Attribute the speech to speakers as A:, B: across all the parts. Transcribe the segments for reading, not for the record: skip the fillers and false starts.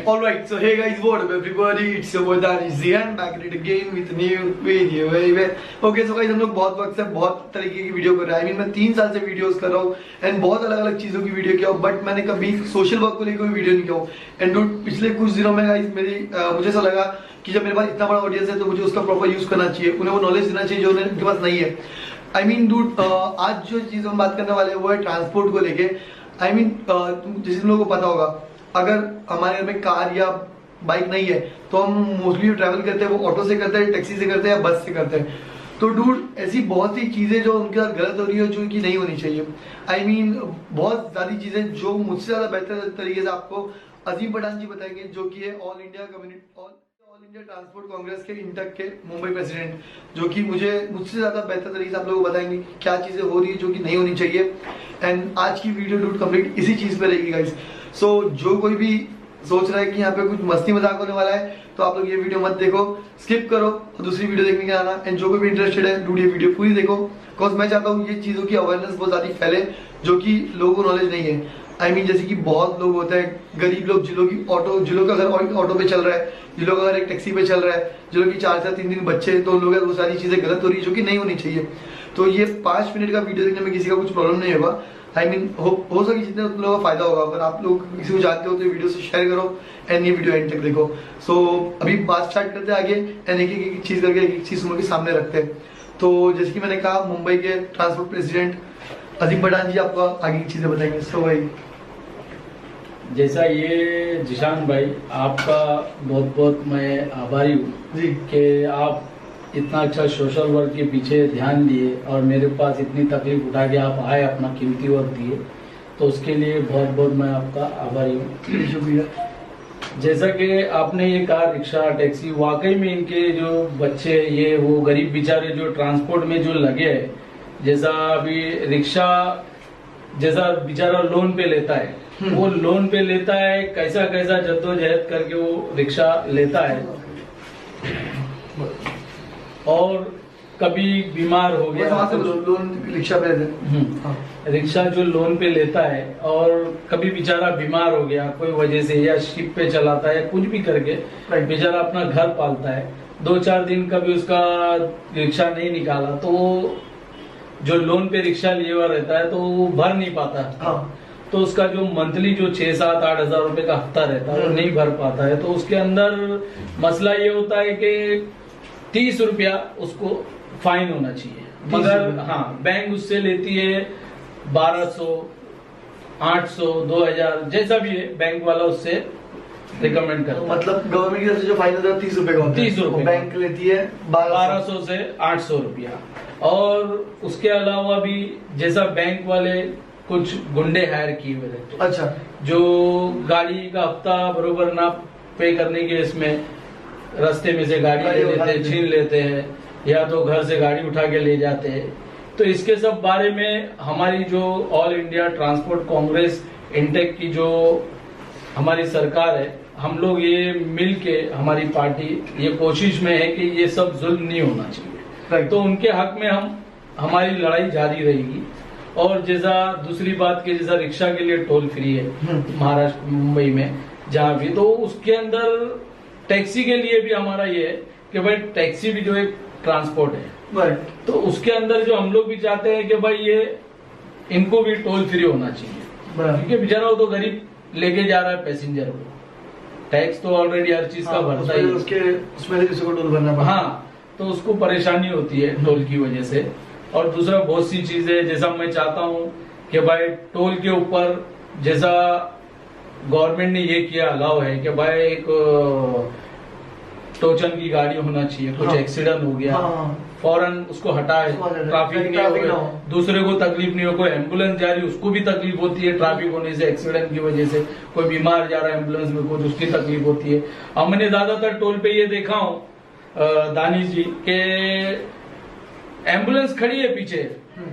A: And alright, so hey guys, what up everybody? It's your boy Danish Zian back at it again with a new video. Okay, so guys, हम लोग बहुत वक्त से बहुत तरीके की वीडियो कर रहे हैं. I mean, मैं 3 साल से वीडियोस कर रहा हूँ एंड बहुत अलग अलग चीजों की वीडियो किया हूँ, बट मैंने कभी सोशल वर्क को लेकर कोई वीडियो नहीं किया हूँ. एंड डूड, पिछले कुछ दिनों में गाइस मुझे ऐसा लगा कि जब मेरे पास इतना बड़ा ऑडियंस है तो मुझे उसका प्रॉपर यूज करना चाहिए, उन्हें वो नॉलेज देना चाहिए जो उनके पास नहीं है. आई मीन डूड, आज जो चीज हम बात करने वाले हैं वो है ट्रांसपोर्ट को लेके. आई मीन, जैसे तुम लोगों को पता होगा, अगर हमारे घर में कार या बाइक नहीं है तो हम मोस्टली ट्रैवल करते हैं वो ऑटो से करते हैं, टैक्सी से करते हैं या बस से करते हैं. तो डूड, ऐसी बहुत सी चीजें जो उनके साथ गलत हो रही है जो कि नहीं होनी चाहिए. आई मीन, बहुत सारी चीजें जो मुझसे ज्यादा बेहतर तरीके से आपको अजीम पठान जी बताएंगे, जो कि है ऑल इंडिया ट्रांसपोर्ट कांग्रेस के इंटक के मुंबई प्रेसिडेंट, जो कि मुझसे ज्यादा बेहतर तरीके से आप लोगों को बताएंगे कि क्या चीजें हो रही है जो कि नहीं होनी चाहिए. एंड आज की वीडियो डूड कंप्लीट इसी चीज पे रहेगी गाइस. सो जो कोई भी सोच रहा है कि यहाँ पे कुछ मस्ती मजाक होने वाला है तो आप लोग ये वीडियो मत देखो, स्किप करो और दूसरी वीडियो देखने के आना. एंड जो कोई भी इंटरेस्टेड है डूड, ये वीडियो पूरी देखो, बिकॉज मैं चाहता हूँ ये चीजों की अवेयरनेस बहुत ज्यादा फैले जो कि लोगों को नॉलेज नहीं है. आई मीन, जैसे कि बहुत लोग होते हैं गरीब लोग जिलों का अगर ऑटो पे चल रहा है, जिलों का अगर एक टैक्सी पे चल रहा है, जिलों की 4-3 बच्चे, तो उन लोगों को वो सारी चीजें गलत हो रही है जो कि नहीं होनी चाहिए. तो ये 5 मिनट का वीडियो देखने में किसी का कुछ प्रॉब्लम नहीं होगा. आई मीन, हो सके जितने उन लोगों का फायदा होगा. अगर आप लोग किसी को जानते हो तो वीडियो से शेयर करो एंड ये वीडियो एंड तक देखो. सो अभी बात स्टार्ट करते हैं आगे एंड एक चीज करके एक चीज उनके सामने रखते हैं. तो जैसे कि मैंने कहा, मुंबई के ट्रांसपोर्ट प्रेसिडेंट अजीम पठान जी आपको आगे की चीजें बताएंगे. सो भाई,
B: जैसा ये जिशान भाई, आपका बहुत बहुत मैं आभारी हूँ
A: जी
B: कि आप इतना अच्छा सोशल वर्क के पीछे ध्यान दिए और मेरे पास इतनी तकलीफ उठा के आप आए, अपना कीमती वक्त दिए, तो उसके लिए बहुत बहुत मैं आपका आभारी हूँ.
A: शुक्रिया.
B: जैसा कि आपने ये कहा, रिक्शा टैक्सी, वाकई में इनके जो बच्चे, ये वो गरीब बेचारे जो ट्रांसपोर्ट में जो लगे है, जैसा अभी रिक्शा जैसा बेचारा लोन पे लेता है, वो लोन पे लेता है, कैसा कैसा जद्दोजहद करके वो रिक्शा लेता है, और कभी बीमार हो गया,
A: लोन रिक्शा पे
B: रिक्शा जो लोन पे लेता है, और कभी बेचारा बीमार हो गया कोई वजह से, या शिप पे चलाता है, कुछ भी करके बेचारा अपना घर पालता है. 2-4 दिन कभी उसका रिक्शा नहीं निकाला तो जो लोन पे रिक्शा लिए हुआ रहता है तो वो भर नहीं पाता. तो उसका जो मंथली जो 6-7-8 हजार रुपए का हफ्ता रहता है वो नहीं भर पाता है. तो उसके अंदर मसला ये होता है कि 30 रुपया उसको फाइन होना चाहिए, मगर हाँ, बैंक उससे लेती है 1200, 800, 2000, जैसा भी है बैंक वाला उससे रिकमेंड करता है.
A: मतलब गवर्नमेंट की तरफ से जो फाइन होता है 30 रुपए का होता है,
B: 30 रुपए
A: बैंक लेती है
B: 1200 से 800 रुपया. और उसके अलावा भी जैसा बैंक वाले कुछ गुंडे हायर किए हुए रहते हैं,
A: अच्छा,
B: जो गाड़ी का हफ्ता बरोबर ना पे करने के इसमें रास्ते में से गाड़ी ले लेते हैं, छीन लेते हैं, या तो घर से गाड़ी उठा के ले जाते हैं. तो इसके सब बारे में हमारी जो all India Transport Congress intake की जो हमारी सरकार है, हम लोग ये मिल के, हमारी पार्टी ये कोशिश में है कि ये सब जुल्म नहीं होना चाहिए. तो उनके हक में हमारी लड़ाई जारी रहेगी. और जैसा दूसरी बात के, जैसा रिक्शा के लिए टोल फ्री है महाराष्ट्र, मुंबई में जहाँ भी, तो उसके अंदर टैक्सी के लिए भी हमारा ये है कि भाई टैक्सी भी जो एक ट्रांसपोर्ट है, तो उसके अंदर जो हम लोग भी चाहते हैं कि भाई ये इनको भी टोल फ्री होना चाहिए, क्योंकि बेचारा वो तो गरीब लेके जा रहा है पैसेंजर को, टैक्स तो ऑलरेडी हर चीज का भरता ही है,
A: उसमें टोल भरना पड़ता है.
B: हाँ, तो उसको परेशानी होती है टोल की वजह से. और दूसरा बहुत सी चीजें, जैसा मैं चाहता हूँ कि भाई टोल के ऊपर, जैसा गवर्नमेंट ने ये किया, अलाउ है कि भाई एक टोचन की गाड़ी होना चाहिए, कुछ एक्सीडेंट हो गया, फौरन उसको हटाए, ट्रैफिक नहीं हो, दूसरे को तकलीफ नहीं हो. कोई एम्बुलेंस जा रही है उसको भी तकलीफ होती है ट्रैफिक होने से, एक्सीडेंट की वजह से. कोई बीमार जा रहा है एम्बुलेंस में, कुछ उसकी तकलीफ होती है. हमने ज्यादातर टोल पे ये देखा हूँ दानिश जी के एम्बुलेंस खड़ी है पीछे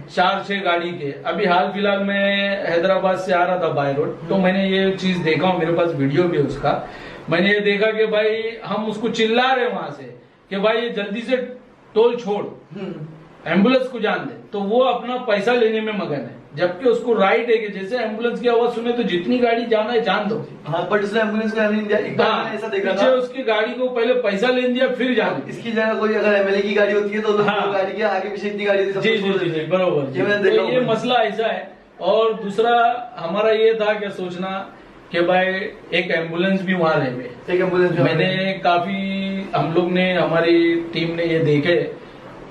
B: 4-6 गाड़ी के. अभी हाल फिलहाल में हैदराबाद से आ रहा था बाय रोड, तो मैंने ये चीज देखा हूँ, मेरे पास वीडियो भी है उसका. मैंने ये देखा कि भाई हम उसको चिल्ला रहे वहां से कि भाई ये जल्दी से टोल छोड़, एम्बुलेंस को जान दे, तो वो अपना पैसा लेने में मगन है, जबकि उसको राइट है कि जैसे एम्बुलेंस की आवाज सुने तो जितनी गाड़ी जाना है जान दो।
A: हाँ, बट उसने एम्बुलेंस को नहीं दिया। एक बार मैंने ऐसा देखा था,
B: उसकी गाड़ी को पहले पैसा ले दिया फिर जान।
A: इसकी जगह कोई अगर एमएलए की गाड़ी होती है तो गाड़ी के आगे पीछे इतनी गाड़ी होती है।
B: जी बरोबर। ये मसला ऐसा है। और दूसरा हमारा ये था कि सोचना कि भाई एक एम्बुलेंस भी वहां रहे,
A: एक एम्बुलेंस
B: मैंने काफी, हम लोग ने, हमारी टीम ने ये देखे,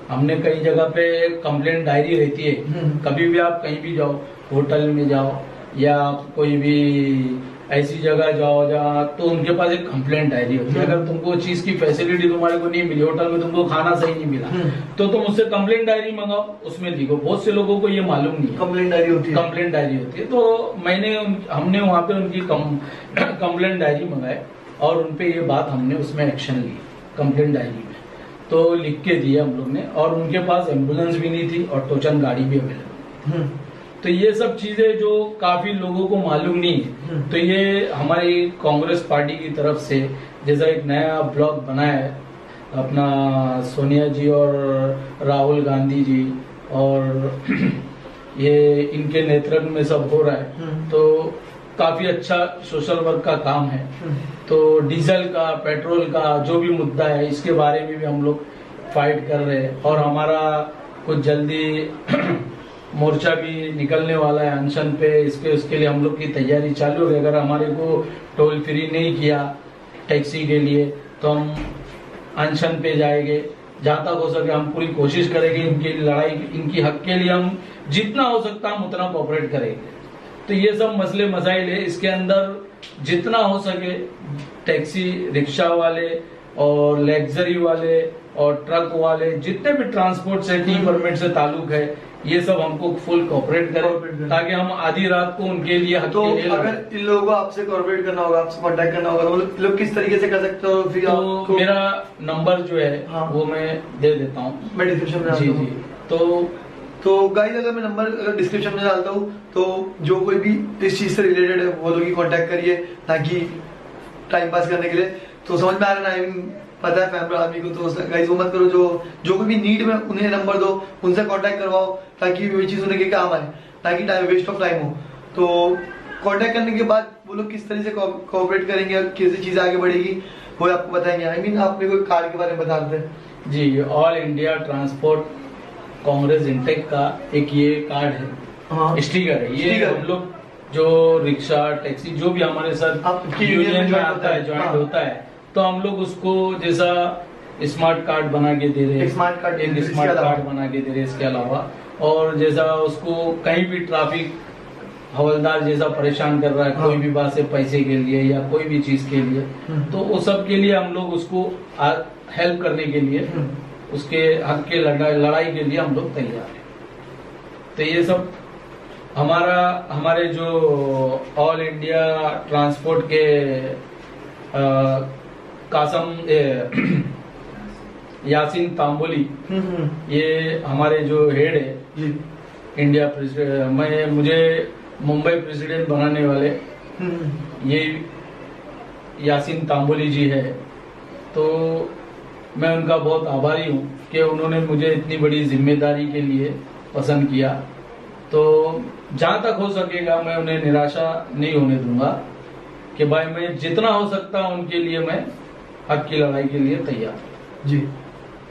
B: हमने कई जगह पे कंप्लेंट डायरी रहती है। कभी भी आप कहीं भी जाओ, होटल में जाओ या कोई भी ऐसी जगह जाओ जहाँ, तो उनके पास एक कंप्लेंट डायरी होती है। अगर तुमको चीज की फैसिलिटी तुम्हारे को नहीं मिली, होटल में तुमको खाना सही नहीं मिला, तो तुम उससे कंप्लेंट डायरी मंगाओ, उसमें लिखो। बहुत से लोगों को ये मालूम नहीं है
A: कंप्लेंट डायरी होती है।
B: कंप्लेंट डायरी होती है। तो हमने वहाँ पे उनकी कंप्लेंट डायरी मंगाए और उनपे ये बात हमने उसमें एक्शन ली कंप्लेंट डायरी में, तो लिख के दिया हम लोग ने। और उनके पास एम्बुलेंस भी नहीं थी और टोचन गाड़ी भी अवेलेबल। तो ये सब चीजें जो काफी लोगों को मालूम नहीं है, तो ये हमारी कांग्रेस पार्टी की तरफ से जैसा एक नया ब्लॉग बनाया है अपना सोनिया जी और राहुल गांधी जी, और ये इनके नेतृत्व में सब हो रहा है, तो काफी अच्छा सोशल वर्क का काम है। तो डीजल का, पेट्रोल का जो भी मुद्दा है, इसके बारे में भी हम लोग फाइट कर रहे हैं। और हमारा कुछ जल्दी मोर्चा भी निकलने वाला है अनशन पे, उसके लिए हम लोग की तैयारी चालू है। अगर हमारे को टोल फ्री नहीं किया टैक्सी के लिए तो हम अनशन पे जाएंगे। जहां तक हो सके हम पूरी कोशिश करेंगे इनकी लड़ाई, इनकी हक के लिए हम जितना हो सकता हम उतना कोऑपरेट करेंगे। तो ये सब मसले मसाइल है, इसके अंदर जितना हो सके टैक्सी रिक्शा वाले और लग्जरी वाले और ट्रक वाले, जितने भी ट्रांसपोर्ट से, टी परमिट से ताल्लुक है, ये सब हमको फुल कोऑपरेट करें ताकि हम आधी रात को उनके लिए हक
A: तो
B: के लिए
A: अगर इन लोगों को आपसे कोऑपरेट करना होगा, आपसे कांटेक्ट करना होगा, तो मतलब लोग किस तरीके से कर सकते हो? फिर
B: तो मेरा नंबर जो है वो मैं दे देता हूँ,
A: मैं डिस्क्रिप्शन में
B: जी जी। तो
A: गाइस अगर मैं नंबर अगर डिस्क्रिप्शन में डालता हूँ, तो जो कोई भी इस चीज से रिलेटेड है वो लोग ही कांटेक्ट करिए, ताकि टाइम पास करने के लिए। तो समझ में आ रहा है, पता है फैमिली आदमी को, तो गाइस वो मत करो। जो कोई भी नीड में उन्हें नंबर दो, उनसे कांटेक्ट करवाओ, ताकि वो चीज उन्हें काम आए, ताकि टाइम वेस्ट ऑफ टाइम हो। तो कांटेक्ट करने के बाद वो लोग किस तरह से कोऑपरेट करेंगे, कैसी चीज आगे बढ़ेगी, वो आपको बताएंगे। आई मीन आपने कोई कार्ड के बारे में बता देते
B: जी। All India Transport Congress intake का एक ये कार्ड है,
A: हाँ,
B: स्टिकर है। ये हम लोग जो रिक्शा टैक्सी जो भी हमारे साथ यूनियन में आता है, ज्वाइंट होता है, तो हम लोग उसको जैसा स्मार्ट कार्ड बना के दे रहे हैं, एक स्मार्ट कार्ड बना के दे रहे हैं। इसके अलावा और जैसा उसको कहीं भी ट्रैफिक हवलदार जैसा परेशान कर रहा है, कोई भी बात से पैसे के लिए या कोई भी चीज के लिए, तो वो सब के लिए हम लोग उसको हेल्प करने के लिए, उसके हक के लड़ाई के लिए हम लोग तैयार हैं। तो ये सब हमारे जो ऑल इंडिया ट्रांसपोर्ट के कासम यासीन तांबोली, ये हमारे जो हेड है इंडिया प्रेसिडेंट, मुझे मुंबई प्रेसिडेंट बनाने वाले ये यासीन तांबोली जी है। तो मैं उनका बहुत आभारी हूँ कि उन्होंने मुझे इतनी बड़ी जिम्मेदारी के लिए पसंद किया। तो जहां तक हो सकेगा मैं उन्हें निराशा नहीं होने दूंगा कि भाई मैं जितना हो सकता उनके लिए मैं हक की लड़ाई के लिए तैयार
A: जी।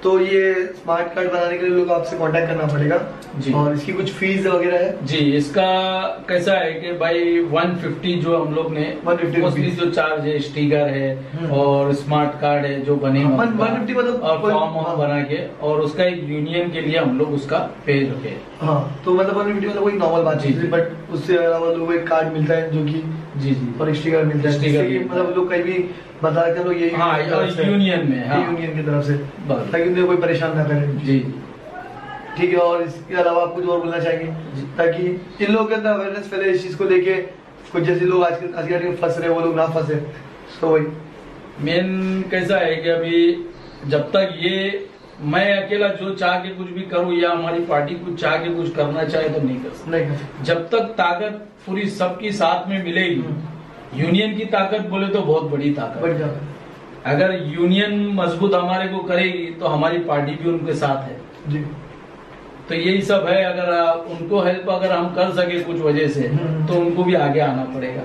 A: तो ये स्मार्ट कार्ड बनाने के लिए लोग आपसे कांटेक्ट करना पड़ेगा
B: जी।
A: और इसकी कुछ फीस वगैरह है
B: जी। इसका कैसा है कि भाई 150 जो हम लोग ने 150 जो चार्ज है, स्टिकर है और स्मार्ट कार्ड है जो बनेगा
A: 150 मतलब
B: और फॉर्म बना के, और उसका एक यूनियन के लिए हम लोग उसका पे रखे।
A: हाँ, तो मतलब 150 मतलब कोई नॉर्मल बात है, बट उससे अलावा लोगों को एक कार्ड मिलता है जो कि
B: जी जी
A: और स्टिकर मिलता है,
B: स्टिकर
A: मतलब लोग कहीं भी बता के लोग ये
B: यूनियन में,
A: यूनियन की तरफ से, ताकि उन्हें कोई परेशान ना करे।
B: जी
A: ठीक है। और इसके अलावा आप कुछ और बोलना चाहेंगे ताकि इन लोगों के अंदर अवेयरनेस फैले इस चीज को लेके, कुछ जैसे लोग आजकल फंस रहे वो लोग ना फंसे। तो वही
B: मेन कैसा है कि अभी जब तक ये मैं अकेला जो चाह के कुछ भी करूं या हमारी पार्टी कुछ चाह के कुछ करना चाहे तो नहीं कर सकते। जब तक ताकत पूरी सबकी साथ में मिलेगी, यूनियन की ताकत बोले तो बहुत बड़ी ताकत, अगर यूनियन मजबूत हमारे को करेगी तो हमारी पार्टी भी उनके साथ है
A: जी।
B: तो यही सब है। अगर उनको हेल्प अगर हम कर सके कुछ वजह से, तो उनको भी आगे आना पड़ेगा,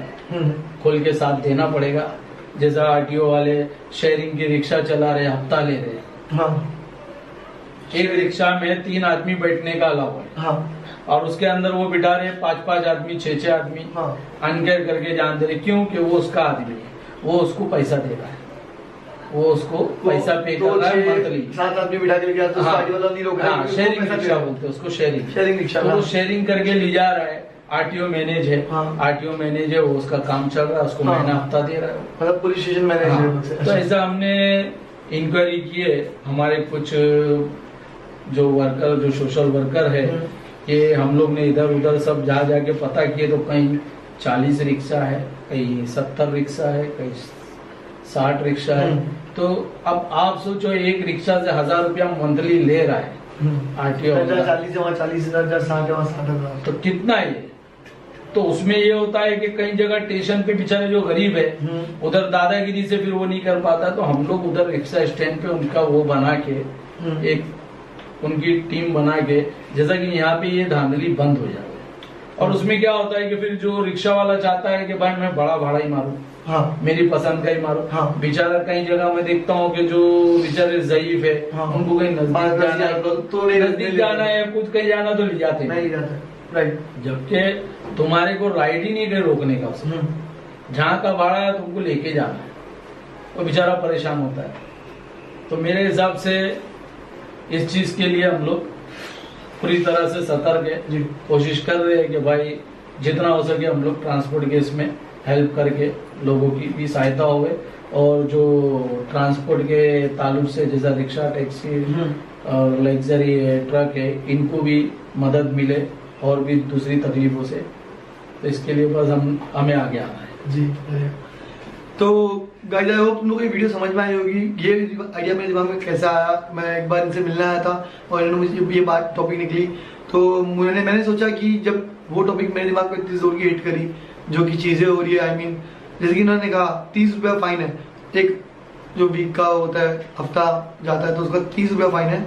B: खोल के साथ देना पड़ेगा। जैसा आरटीओ वाले शेयरिंग की रिक्शा चला रहे, हफ्ता ले रहे हैं।
A: हाँ।
B: एक रिक्शा में 3 आदमी बैठने का अलाउ है।
A: हाँ।
B: और उसके अंदर वो बिठा रहे 5-5 आदमी, 6-6 आदमी।
A: हाँ।
B: अनकेयर करके जान दे रहे, क्यों कि वो उसका आदमी है, वो उसको पैसा दे रहा है, वो उसको पैसा पे कर रहा है मंथली।
A: 7 आदमी बिठा के लेके तो गाड़ी वाला नहीं रोक रहा है।
B: शेयरिंग रिक्शा बोलते हैं उसको, शेयरिंग
A: रिक्शा।
B: तो वो शेयरिंग करके ले जा रहा है। आरटीओ मैनेज है,
A: हाँ।
B: आरटीओ मैनेज है, वो उसका काम चल रहा है, उसको
A: हाँ।
B: महीना हफ्ता दे रहा है,
A: मतलब पुलिस स्टेशन मैनेज है।
B: हाँ। तो ऐसा हमने इंक्वायरी किए, हमारे कुछ जो वर्कर, जो सोशल वर्कर है, ये हम लोग ने इधर उधर सब जा जाके पता किए, तो कहीं 40 रिक्शा है, कहीं 70 रिक्शा है, कहीं 60 रिक्शा है। तो अब आप सोचो, एक रिक्शा से 1000 रुपया मंथली ले रहा है आरटीओ,
A: 40,000, 60,000,
B: तो कितना है। तो उसमें ये होता है कि कई जगह स्टेशन पे बेचारे जो गरीब है, उधर दादागिरी से फिर वो नहीं कर पाता, तो हम लोग उधर रिक्शा स्टैंड पे उनका वो बना के, एक उनकी टीम बना के, जैसा कि यहाँ पे ये धांधली बंद हो जाए। और उसमें क्या होता है कि फिर जो रिक्शा वाला चाहता है कि भाई मैं बड़ा भाड़ा ही मारूं,
A: हाँ।
B: मेरी पसंद का ही मारो।
A: हाँ।
B: बेचारा कई जगह मैं देखता हूँ कि जो बेचारे ज़ईफ है,
A: हाँ।
B: उनको कहीं नजदीक जाना है,
A: तो
B: नजदीक जाना है, कुछ कहीं जाना तो ले जाते
A: नहीं जाता, राइट।
B: जबकि तुम्हारे को राइड ही नहीं कहीं रोकने का, उसे जहाँ का भाड़ा है तुमको लेके जाना है, वो बेचारा परेशान होता है। तो मेरे हिसाब से इस चीज के लिए हम लोग पूरी तरह से सतर्क है, कोशिश कर रहे हैं कि भाई जितना हो सके हम लोग ट्रांसपोर्ट के इसमें हेल्प करके लोगों की भी सहायता होवे, और जो ट्रांसपोर्ट के ताल्लुक से जैसा रिक्शा, टैक्सी और लग्जरी है, ट्रक है, इनको भी मदद मिले और भी दूसरी तकलीफों से। तो इसके लिए बस हमें आगे आना है
A: जी। तो गाइस, आई होप तुम लोगों को ये वीडियो समझ में आई होगी। ये आइडिया मेरे दिमाग में कैसे आया, मैं एक बार इनसे मिलने आया था और इन्होंने मुझे ये बात टॉपिक निकली, तो मैंने सोचा कि जब वो टॉपिक मेरे दिमाग में इतनी जोर की हिट करी, जो कि चीजें हो रही है, आई मीन जैसे कि इन्होंने कहा 30 रुपया फाइन है, एक जो वीक का होता है, हफ्ता जाता है तो उसका 30 रुपया फाइन है,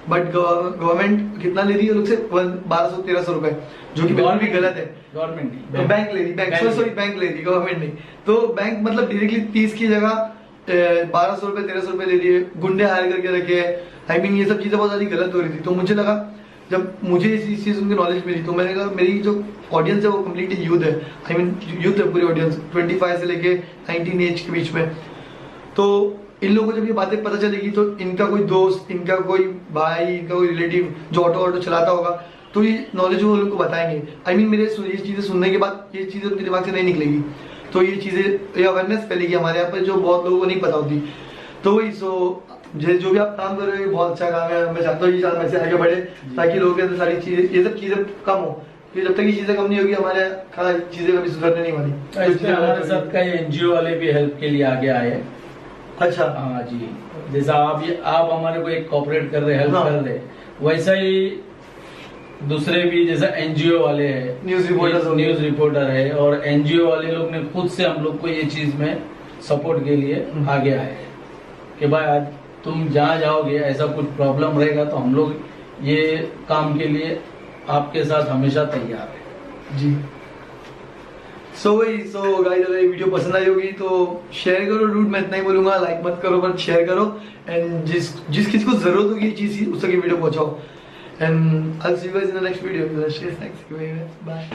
A: बट गवर्नमेंट कितना ले रही है लोग से, 1200-1300 रुपए, जो कि बिल्कुल भी गलत है।
B: गवर्नमेंट
A: बैंक ले रही, बैंक ले रही, गवर्नमेंट नहीं। तो बैंक मतलब डायरेक्टली 30 की जगह 1200 रुपए 1300 रुपए ले रही है, गुंडे हायर करके रखे हैं। आई मीन ये सब चीजें बहुत ज्यादा गलत हो रही थी। तो मुझे लगा, जब मुझे इस चीज उनकी नॉलेज मिली, तो मैंने कहा मेरी जो ऑडियंस है वो कम्प्लीटली यूथ है, आई मीन यूथ है पूरी ऑडियंस, 25 से लेके 19 एज के बीच में। तो इन लोगों को जब ये बातें पता चलेगी, तो इनका कोई दोस्त, इनका कोई भाई, इनका कोई रिलेटिव जो ऑटो चलाता होगा, तो ये नॉलेज वो लोग को बताएंगे। आई मीन मेरे ये चीजें सुनने के बाद ये चीजें उनके दिमाग से नहीं निकलेगी, तो ये चीजें, ये अवेयरनेस फैलेगी हमारे यहाँ पर, जो बहुत लोगों को नहीं पता होती। तो वही जो भी आप काम कर रहे हो बहुत अच्छा काम है, मैं चाहता हूँ ये साल में से आगे बढ़े, ताकि लोगों के अंदर सारी चीजें, ये सब चीजें कम हो। फिर जब तक ये चीजें कम नहीं होगी, हमारे चीजें कभी सुधरने नहीं वाली।
B: हमारे साथ का एनजीओ वाले भी हेल्प के लिए आगे आए।
A: अच्छा,
B: हाँ जी, जैसा आप हमारे को एक कोऑपरेट कर रहे, हेल्प कर रहे, वैसा ही दूसरे भी, जैसा एनजीओ वाले हैं, न्यूज रिपोर्टर है, और एनजीओ वाले लोग ने खुद से हम लोग को ये चीज में सपोर्ट के लिए आगे आए हैं कि भाई आज तुम जहाँ जाओगे ऐसा कुछ प्रॉब्लम रहेगा तो हम लोग ये काम के लिए आपके साथ हमेशा तैयार है जी।
A: सो गाइस, अगर ये वीडियो पसंद आई होगी तो शेयर करो डूड, मैं इतना ही बोलूंगा, लाइक मत करो बट शेयर करो, एंड जिस किसी को जरूरत होगी ये चीज उस तक ये वीडियो पहुंचाओ, and I will see you guys in the next video. Thanks, bye.